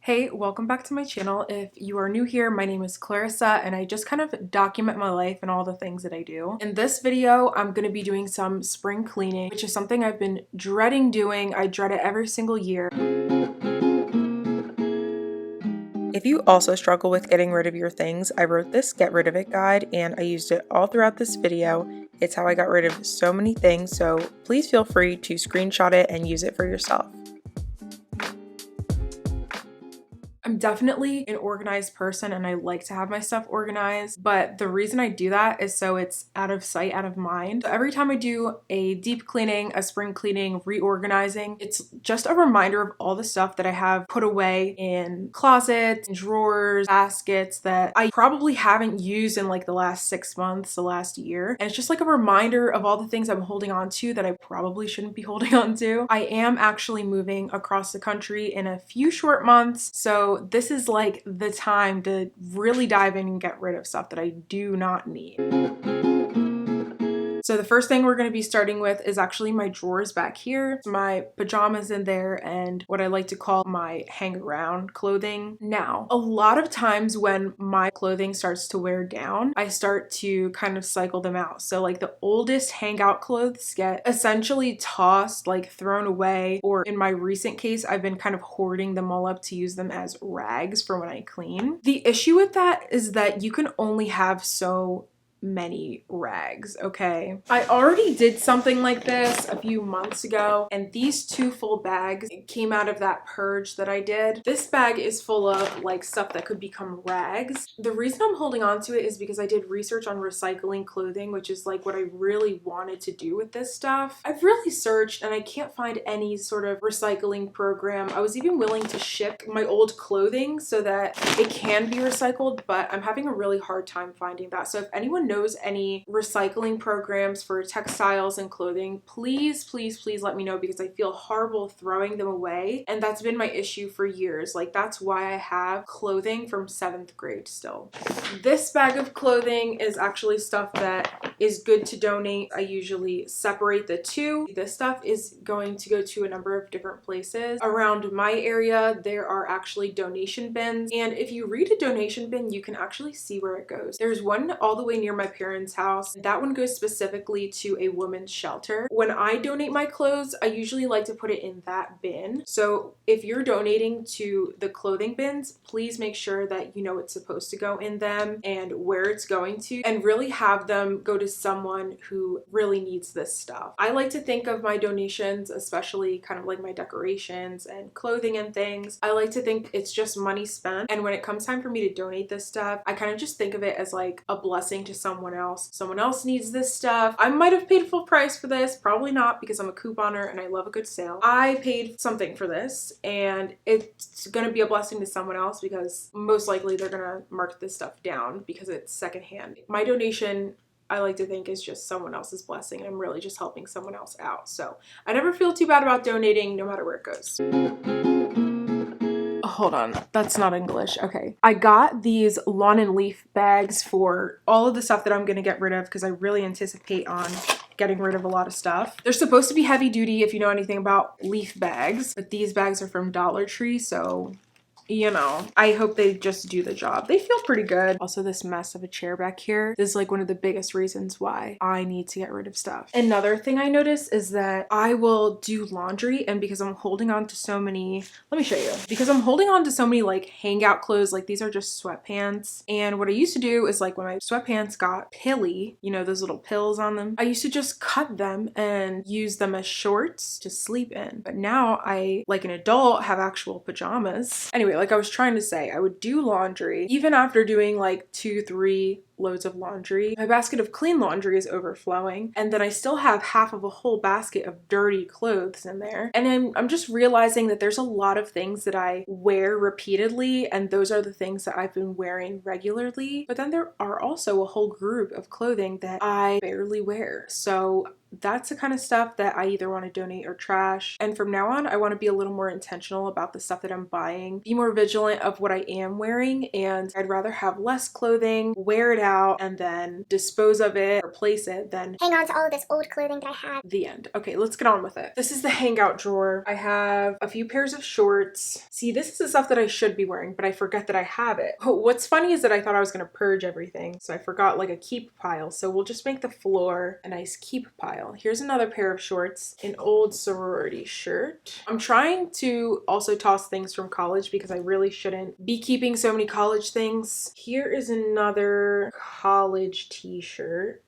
Hey, welcome back to my channel. If you are new here, my name is Clarissa and I just kind of document my life and all the things that I do. In this video, I'm going to be doing some spring cleaning, which is something I've been dreading doing. I dread it every single year. If you also struggle with getting rid of your things, I wrote this Get Rid of It guide and I used it all throughout this video. It's how I got rid of so many things, so please feel free to screenshot it and use it for yourself. I'm definitely an organized person and I like to have my stuff organized, but the reason I do that is so it's out of sight, out of mind. So every time I do a deep cleaning, a spring cleaning, reorganizing, it's just a reminder of all the stuff that I have put away in closets, drawers, baskets that I probably haven't used in like the last 6 months, the last year. And it's just like a reminder of all the things I'm holding on to that I probably shouldn't be holding on to. I am actually moving across the country in a few short months, so this is like the time to really dive in and get rid of stuff that I do not need. So the first thing we're going to be starting with is actually my drawers back here, my pajamas in there, and what I like to call my hang around clothing. Now, a lot of times when my clothing starts to wear down, I start to kind of cycle them out. So like the oldest hangout clothes get essentially tossed, like thrown away, or in my recent case, I've been kind of hoarding them all up to use them as rags for when I clean. The issue with that is that you can only have so many rags, okay? I already did something like this a few months ago, and these two full bags came out of that purge that I did. This bag is full of like stuff that could become rags. The reason I'm holding on to it is because I did research on recycling clothing, which is like what I really wanted to do with this stuff. I've really searched and I can't find any sort of recycling program. I was even willing to ship my old clothing so that it can be recycled, but I'm having a really hard time finding that. So if anyone knows any recycling programs for textiles and clothing, please let me know, because I feel horrible throwing them away, and that's been my issue for years. Like, that's why I have clothing from 7th grade still. This bag of clothing is actually stuff that is good to donate. I usually separate the two. This stuff is going to go to a number of different places. Around my area, there are actually donation bins, and if you read a donation bin, you can actually see where it goes. There's one all the way near my parents' house. That one goes specifically to a women's shelter. When I donate my clothes, I usually like to put it in that bin. So if you're donating to the clothing bins, please make sure that you know it's supposed to go in them and where it's going to, and really have them go to someone who really needs this stuff. I like to think of my donations, especially kind of like my decorations and clothing and things, I like to think it's just money spent. And when it comes time for me to donate this stuff, I kind of just think of it as like a blessing to someone else. Someone else needs this stuff. I might have paid full price for this, probably not, because I'm a couponer and I love a good sale. I paid something for this and it's gonna be a blessing to someone else, because most likely they're gonna mark this stuff down because it's secondhand. My donation, I like to think, is just someone else's blessing, and I'm really just helping someone else out. So I never feel too bad about donating, no matter where it goes. Hold on, that's not English. Okay. I got these lawn and leaf bags for all of the stuff that I'm gonna get rid of, because I really anticipate on getting rid of a lot of stuff. They're supposed to be heavy duty if you know anything about leaf bags, but these bags are from Dollar Tree, so you know, I hope they just do the job. They feel pretty good. Also, this mess of a chair back here is like one of the biggest reasons why I need to get rid of stuff. Another thing I notice is that I will do laundry, and because I'm holding on to so many, let me show you. Because I'm holding on to so many like hangout clothes, like these are just sweatpants. And what I used to do is, like, when my sweatpants got pilly, you know, those little pills on them, I used to just cut them and use them as shorts to sleep in. But now I, like an adult, have actual pajamas. Anyway, like I was trying to say, I would do laundry. Even after doing like 2-3 loads of laundry, my basket of clean laundry is overflowing, and then I still have half of a whole basket of dirty clothes in there. And I'm just realizing that there's a lot of things that I wear repeatedly, and those are the things that I've been wearing regularly. But then there are also a whole group of clothing that I barely wear. So that's the kind of stuff that I either want to donate or trash. And from now on, I want to be a little more intentional about the stuff that I'm buying, be more vigilant of what I am wearing, and I'd rather have less clothing, wear it out, and then dispose of it, replace it, than hang on to all of this old clothing that I had. The end. Okay, let's get on with it. This is the hangout drawer. I have a few pairs of shorts. See, this is the stuff that I should be wearing, but I forget that I have it. Oh, what's funny is that I thought I was going to purge everything, so I forgot like a keep pile. So we'll just make the floor a nice keep pile. Here's another pair of shorts, an old sorority shirt. I'm trying to also toss things from college because I really shouldn't be keeping so many college things. Here is another college t-shirt.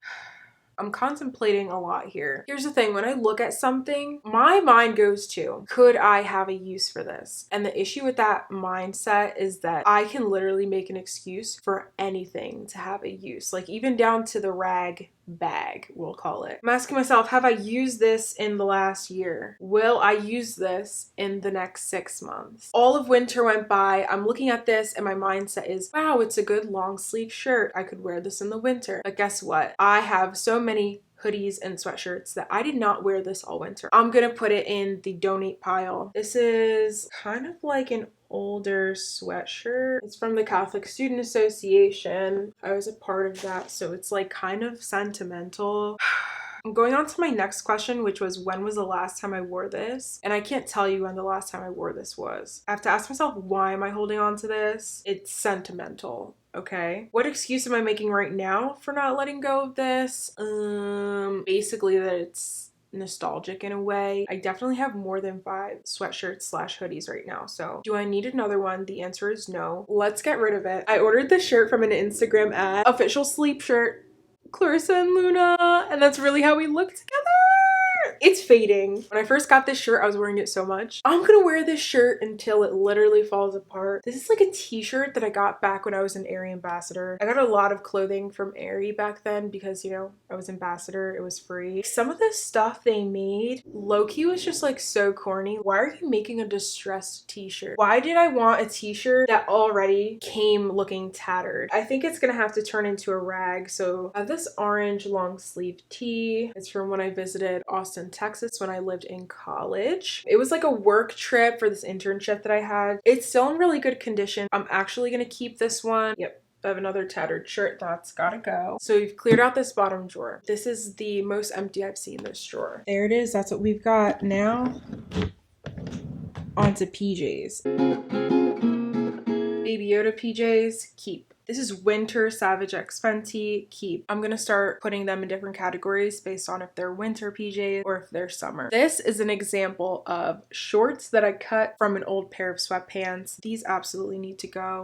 I'm contemplating a lot here. Here's the thing, when I look at something, my mind goes to, could I have a use for this? And the issue with that mindset is that I can literally make an excuse for anything to have a use, like even down to the rag bag, we'll call it. I'm asking myself, have I used this in the last year? Will I use this in the next 6 months? All of winter went by. I'm looking at this and my mindset is, wow, it's a good long sleeve shirt. I could wear this in the winter. But guess what? I have so many hoodies and sweatshirts that I did not wear this all winter. I'm gonna put it in the donate pile. This is kind of like an older sweatshirt. It's from the Catholic Student Association. I was a part of that, so it's like kind of sentimental. I'm going on to my next question, which was, when was the last time I wore this? And I can't tell you when the last time I wore this was. I have to ask myself, why am I holding on to this? It's sentimental. Okay. What excuse am I making right now for not letting go of this? Basically that it's nostalgic in a way. I definitely have more than 5 sweatshirts slash hoodies right now. So do I need another one? The answer is no. Let's get rid of it. I ordered this shirt from an Instagram ad, official sleep shirt, Clarissa and Luna, and that's really how we look together. It's fading. When I first got this shirt, I was wearing it so much. I'm gonna wear this shirt until it literally falls apart. This is like a t-shirt that I got back when I was an Aerie ambassador. I got a lot of clothing from Aerie back then because, you know, I was ambassador, it was free. Some of the stuff they made, low-key, was just like so corny. Why are you making a distressed t-shirt? Why did I want a t-shirt that already came looking tattered? I think it's gonna have to turn into a rag. So I have this orange long sleeve tee. It's from when I visited Austin, Texas when I lived in college. It was like a work trip for this internship that I had. It's still in really good condition. I'm actually gonna keep this one. Yep. I have another tattered shirt that's gotta go. So we've cleared out this bottom drawer. This is the most empty I've seen this drawer. There it is. That's what we've got. Now onto PJs. Baby Yoda PJs, keep. This is winter Savage X Fenty, keep. I'm gonna start putting them in different categories based on if they're winter PJs or if they're summer. This is an example of shorts that I cut from an old pair of sweatpants. These absolutely need to go.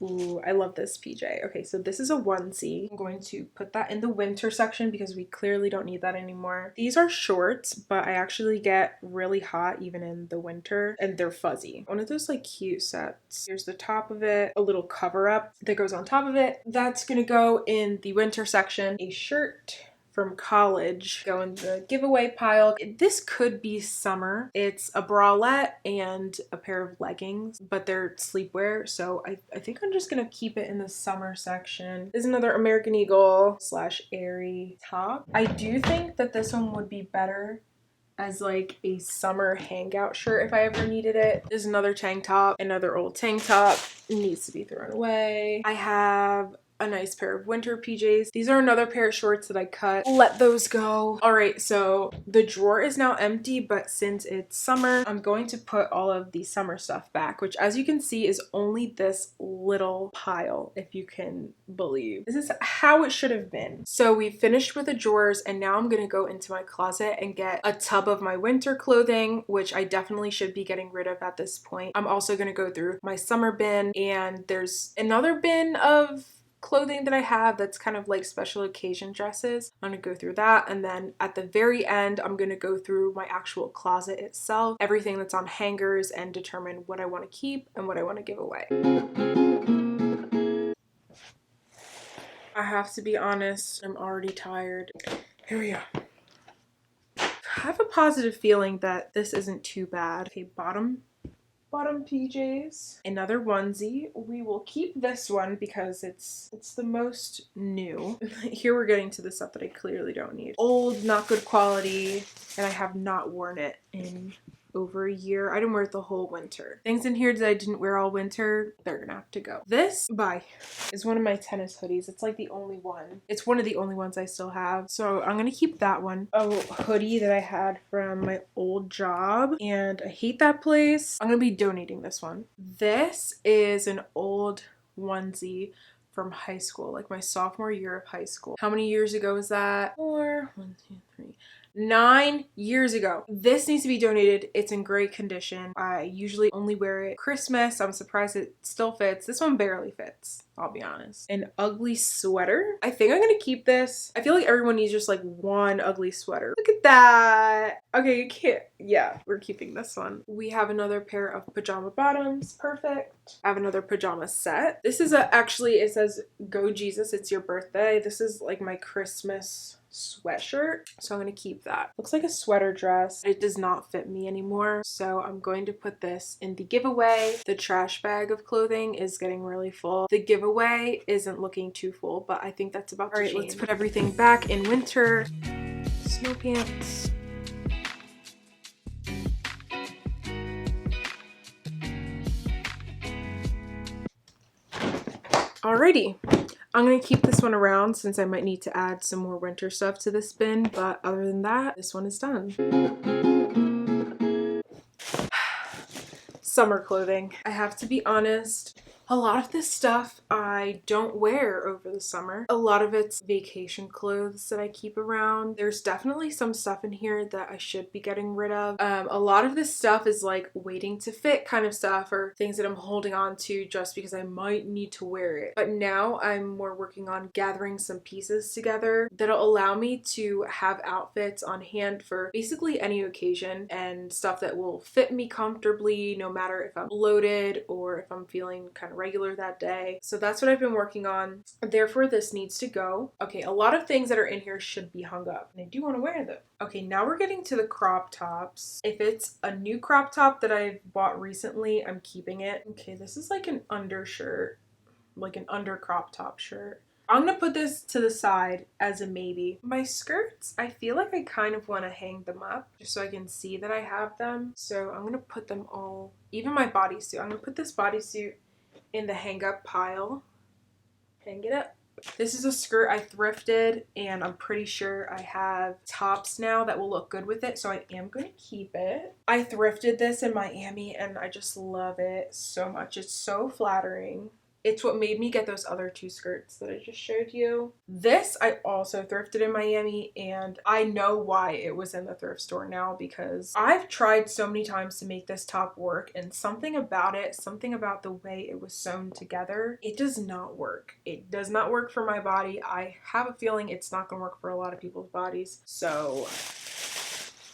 Ooh, I love this PJ. Okay, so this is a onesie. I'm going to put that in the winter section because we clearly don't need that anymore. These are shorts, but I actually get really hot even in the winter, and they're fuzzy. One of those like cute sets. Here's the top of it, a little cover up that goes on top of it. That's gonna go in the winter section. A shirt from college go in the giveaway pile. This could be summer. It's a bralette and a pair of leggings, but they're sleepwear, so I think I'm just gonna keep it in the summer section. This is another American Eagle slash Aerie top. I do think that this one would be better as like a summer hangout shirt if I ever needed it. This is another tank top, another old tank top. It needs to be thrown away. I have a nice pair of winter PJs. These are another pair of shorts that I cut. Let those go. All right, so the drawer is now empty, but since it's summer, I'm going to put all of the summer stuff back, which as you can see is only this little pile, if you can believe. This is how it should have been. So we finished with the drawers, and now I'm gonna go into my closet and get a tub of my winter clothing, which I definitely should be getting rid of at this point. I'm also gonna go through my summer bin, and there's another bin of clothing that I have that's kind of like special occasion dresses. I'm gonna go through that, and then at the very end I'm gonna go through my actual closet itself, everything that's on hangers, and determine what I want to keep and what I want to give away. I have to be honest, I'm already tired. Here we go. I have a positive feeling that this isn't too bad. Okay, bottom bottom PJs, another onesie. We will keep this one because it's the most new. Here we're getting to the stuff that I clearly don't need. Old, not good quality, and I have not worn it in over a year. I didn't wear it the whole winter. Things in here that I didn't wear all winter, they're gonna have to go. This, bye, is one of my tennis hoodies. It's like the only one. It's one of the only ones I still have. So I'm gonna keep that one. A hoodie that I had from my old job, and I hate that place. I'm gonna be donating this one. This is an old onesie from high school, like my sophomore year of high school. How many years ago was that? 9 years ago. This needs to be donated. It's in great condition. I usually only wear it Christmas. I'm surprised it still fits. This one barely fits, I'll be honest. An ugly sweater. I think I'm gonna keep this. I feel like everyone needs just like one ugly sweater. Look at that. Okay, you can't. Yeah, we're keeping this one. We have another pair of pajama bottoms. Perfect. I have another pajama set. This is actually, it says, "Go Jesus, it's your birthday." This is like my Christmas sweatshirt, so I'm gonna keep that. Looks like a sweater dress. It does not fit me anymore, so I'm going to put this in the giveaway. The trash bag of clothing is getting really full. The giveaway isn't looking too full, but I think that's about to change. All right, let's put everything back in winter. Snow pants. Alrighty. I'm going to keep this one around since I might need to add some more winter stuff to this bin, but other than that, this one is done. Summer clothing. I have to be honest, a lot of this stuff I don't wear over the summer. A lot of it's vacation clothes that I keep around. There's definitely some stuff in here that I should be getting rid of. A lot of this stuff is like waiting to fit kind of stuff, or things that I'm holding on to just because I might need to wear it. But now I'm more working on gathering some pieces together that'll allow me to have outfits on hand for basically any occasion, and stuff that will fit me comfortably no matter if I'm bloated or if I'm feeling kind of regular that day. So that's what I've been working on. Therefore, this needs to go. Okay, a lot of things that are in here should be hung up, and I do want to wear them. Okay, now we're getting to the crop tops. If it's a new crop top that I've bought recently, I'm keeping it. Okay, this is like an undershirt, like an under crop top shirt. I'm gonna put this to the side as a maybe. My skirts, I feel like I kind of want to hang them up just so I can see that I have them. So I'm gonna put them all, even my bodysuit. I'm gonna put this bodysuit in the hang up pile. Hang it up. This is a skirt I thrifted, and I'm pretty sure I have tops now that will look good with it, so I am going to keep it. I thrifted this in Miami, and I just love it so much. It's so flattering. It's what made me get those other two skirts that I just showed you. This I also thrifted in Miami, and I know why it was in the thrift store now, because I've tried so many times to make this top work, and something about it, something about the way it was sewn together, it does not work. It does not work for my body. I have a feeling it's not going to work for a lot of people's bodies. So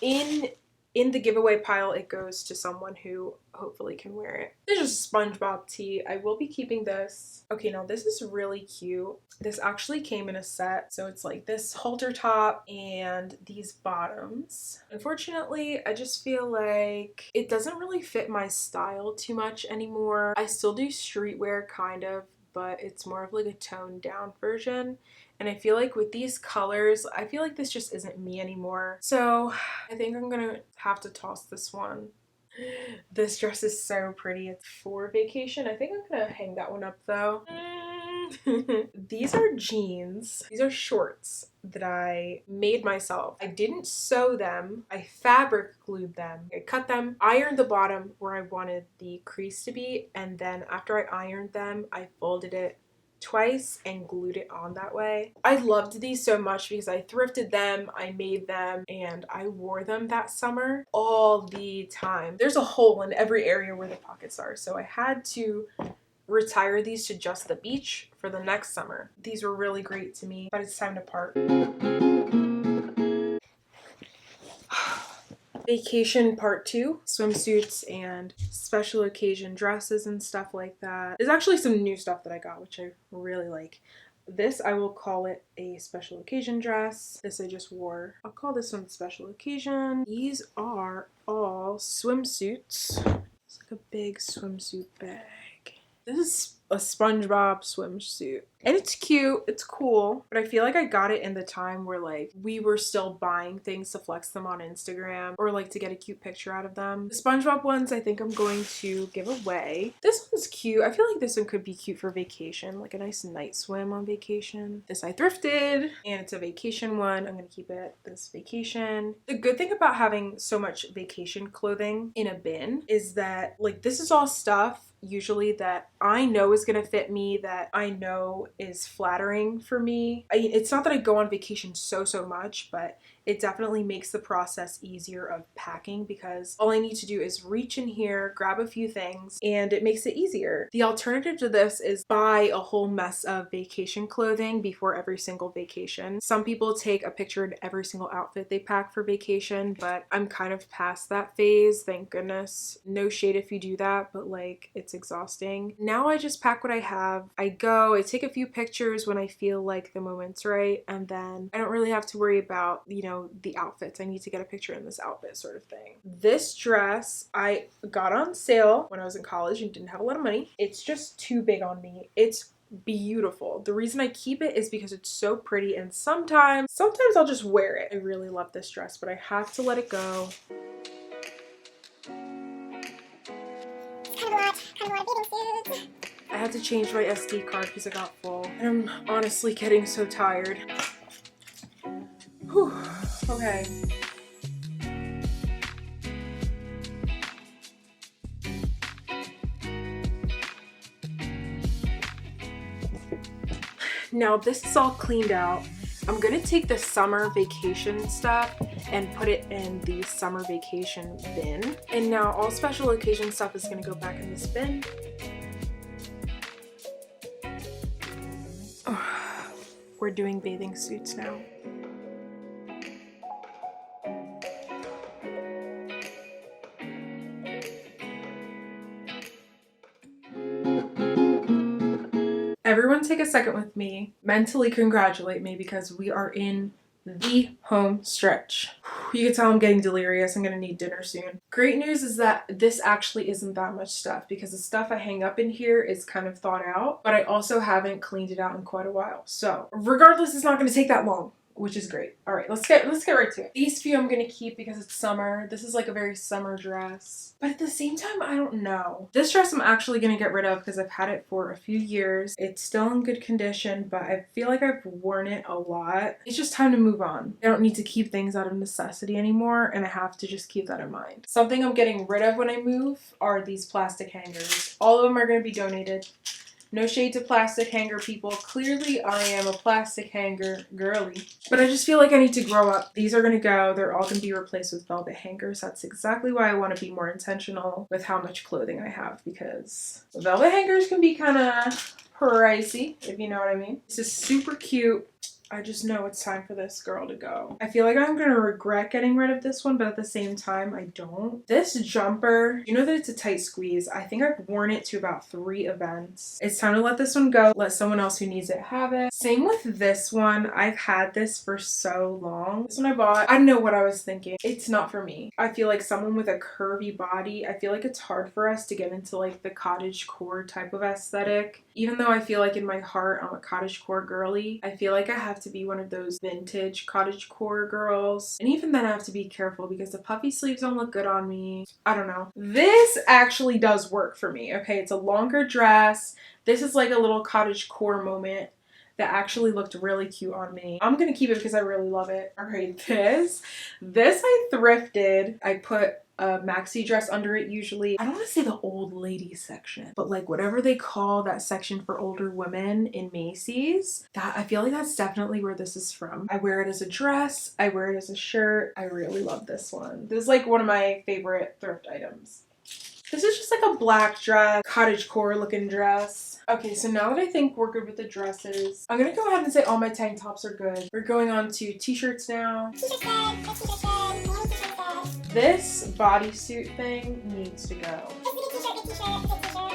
in the giveaway pile, it goes to someone who hopefully can wear it. This is just a SpongeBob tee. I will be keeping this. Okay, now this is really cute. This actually came in a set. So it's like this halter top and these bottoms. Unfortunately, I just feel like it doesn't really fit my style too much anymore. I still do streetwear kind of, but it's more of like a toned down version. And I feel like with these colors, I feel like this just isn't me anymore. So I think I'm gonna have to toss this one. This dress is so pretty. It's for vacation. I think I'm gonna hang that one up though. These are jeans. These are shorts that I made myself. I didn't sew them. I fabric glued them. I cut them, ironed the bottom where I wanted the crease to be, and then after I ironed them, I folded it twice and glued it on that way. I loved these so much because I thrifted them, I made them, and I wore them that summer all the time. There's a hole in every area where the pockets are, so I had to retire these to just the beach for the next summer. These were really great to me, but it's time to part. Vacation part 2, swimsuits and special occasion dresses and stuff like that. There's actually some new stuff that I got, which I really like. This, I will call it a special occasion dress. This I just wore. I'll call this one special occasion. These are all swimsuits. It's like a big swimsuit bag. This is a SpongeBob swimsuit. And it's cute, it's cool, but I feel like I got it in the time where like we were still buying things to flex them on Instagram or like to get a cute picture out of them. The SpongeBob ones I think I'm going to give away. This one's cute. I feel like this one could be cute for vacation, like a nice night swim on vacation. This I thrifted and it's a vacation one. I'm gonna keep it this vacation. The good thing about having so much vacation clothing in a bin is that like this is all stuff usually that I know is gonna fit me, that I know is flattering for me. It's not that I go on vacation so much, but it definitely makes the process easier of packing because all I need to do is reach in here, grab a few things, and it makes it easier. The alternative to this is buy a whole mess of vacation clothing before every single vacation. Some people take a picture in every single outfit they pack for vacation, but I'm kind of past that phase, thank goodness. No shade if you do that, but like it's exhausting. Now I just pack what I have. I go, I take a few pictures when I feel like the moment's right, and then I don't really have to worry about, you know, the outfits. I need to get a picture in this outfit sort of thing. This dress I got on sale when I was in college and didn't have a lot of money. It's just too big on me. It's beautiful. The reason I keep it is because it's so pretty, and sometimes I'll just wear it. I really love this dress, but I have to let it go. I had to change my SD card because it got full, and I'm honestly getting so tired. Whew. Okay. Now this is all cleaned out. I'm gonna take the summer vacation stuff and put it in the summer vacation bin. And now all special occasion stuff is gonna go back in this bin. Oh, we're doing bathing suits now. Everyone take a second with me. Mentally congratulate me because we are in the home stretch. You can tell I'm getting delirious. I'm gonna need dinner soon. Great news is that this actually isn't that much stuff because the stuff I hang up in here is kind of thought out, but I also haven't cleaned it out in quite a while. So regardless, it's not gonna take that long, which is great. All right, let's get right to it. These few I'm gonna keep because it's summer. This is like a very summer dress, but at the same time, I don't know. This dress I'm actually gonna get rid of because I've had it for a few years. It's still in good condition, but I feel like I've worn it a lot. It's just time to move on. I don't need to keep things out of necessity anymore, and I have to just keep that in mind. Something I'm getting rid of when I move are these plastic hangers. All of them are gonna be donated. No shade to plastic hanger people. Clearly I am a plastic hanger girly. But I just feel like I need to grow up. These are gonna go. They're all gonna be replaced with velvet hangers. That's exactly why I want to be more intentional with how much clothing I have, because velvet hangers can be kind of pricey, if you know what I mean. This is super cute. I just know it's time for this girl to go. I feel like I'm gonna regret getting rid of this one, but at the same time, I don't. This jumper, you know that it's a tight squeeze. I think I've worn it to about 3 events. It's time to let this one go. Let someone else who needs it have it. Same with this one. I've had this for so long. This one I bought. I don't know what I was thinking. It's not for me. I feel like someone with a curvy body, I feel like it's hard for us to get into like the cottagecore type of aesthetic. Even though I feel like in my heart I'm a cottagecore girly, I feel like I have to be one of those vintage cottagecore girls. And even then I have to be careful because the puffy sleeves don't look good on me. I don't know. This actually does work for me. Okay, it's a longer dress. This is like a little cottagecore moment that actually looked really cute on me. I'm gonna keep it because I really love it. All right, this I thrifted. I put a maxi dress under it usually. I don't want to say the old lady section, but like whatever they call that section for older women in Macy's, that I feel like that's definitely where this is from. I wear it as a dress. I wear it as a shirt. I really love this one. This is like one of my favorite thrift items. This is just like a black dress, cottagecore looking dress. Okay, so now that I think we're good with the dresses, I'm gonna go ahead and say all my tank tops are good. We're going on to t-shirts now. This bodysuit thing needs to go.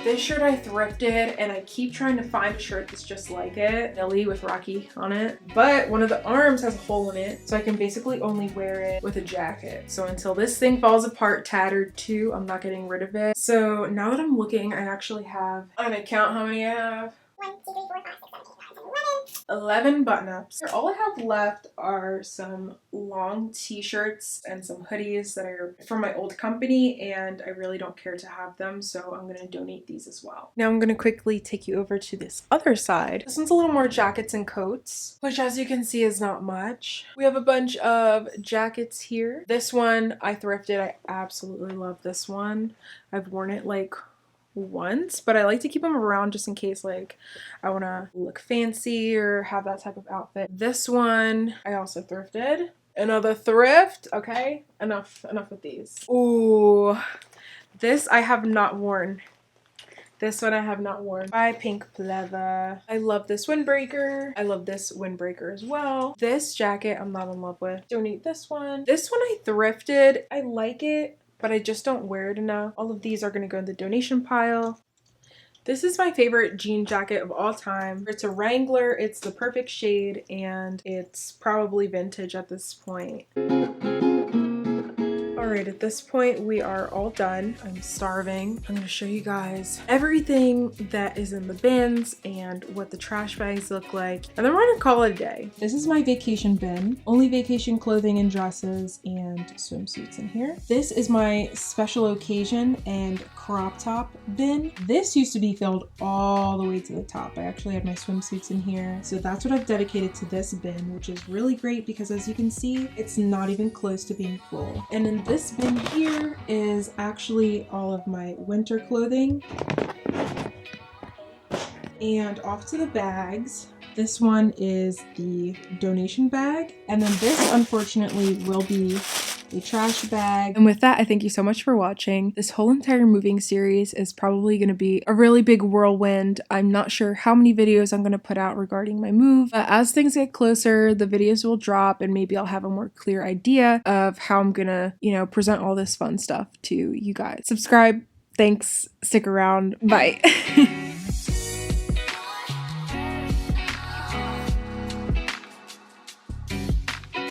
This shirt I thrifted, and I keep trying to find a shirt that's just like it. Nelly with Rocky on it. But one of the arms has a hole in it, so I can basically only wear it with a jacket. So until this thing falls apart, tattered too, I'm not getting rid of it. So now that I'm looking, I actually have, I'm gonna count how many I have. 1, 2, 3, 4, 5, 6, 7, 8, 9, 10, 11 button-ups. All I have left are some long t-shirts and some hoodies that are from my old company, and I really don't care to have them, so I'm gonna donate these as well. Now I'm gonna quickly take you over to this other side. This one's a little more jackets and coats, which as you can see is not much. We have a bunch of jackets here. This one I thrifted. I absolutely love this one. I've worn it like once, but I like to keep them around just in case like I want to look fancy or have that type of outfit. This one I also thrifted. Another thrift. Okay, enough with these. Ooh, this I have not worn. This one I have not worn. By Pink Pleather. I love this windbreaker. I love this windbreaker as well. This jacket I'm not in love with. Donate this one. This one I thrifted. I like it, but I just don't wear it enough. All of these are gonna go in the donation pile. This is my favorite jean jacket of all time. It's a Wrangler, it's the perfect shade, and it's probably vintage at this point. Alright, at this point we are all done. I'm starving. I'm gonna show you guys everything that is in the bins and what the trash bags look like, and then we're gonna call it a day. This is my vacation bin. Only vacation clothing and dresses and swimsuits in here. This is my special occasion and crop top bin. This used to be filled all the way to the top. I actually had my swimsuits in here, so that's what I've dedicated to this bin, which is really great because as you can see, it's not even close to being full. And in this bin here is actually all of my winter clothing. And off to the bags. This one is the donation bag, and then this unfortunately will be a trash bag. And with that, I thank you so much for watching. This whole entire moving series is probably going to be a really big whirlwind. I'm not sure how many videos I'm going to put out regarding my move, but as things get closer, the videos will drop and maybe I'll have a more clear idea of how I'm going to, present all this fun stuff to you guys. Subscribe. Thanks. Stick around. Bye.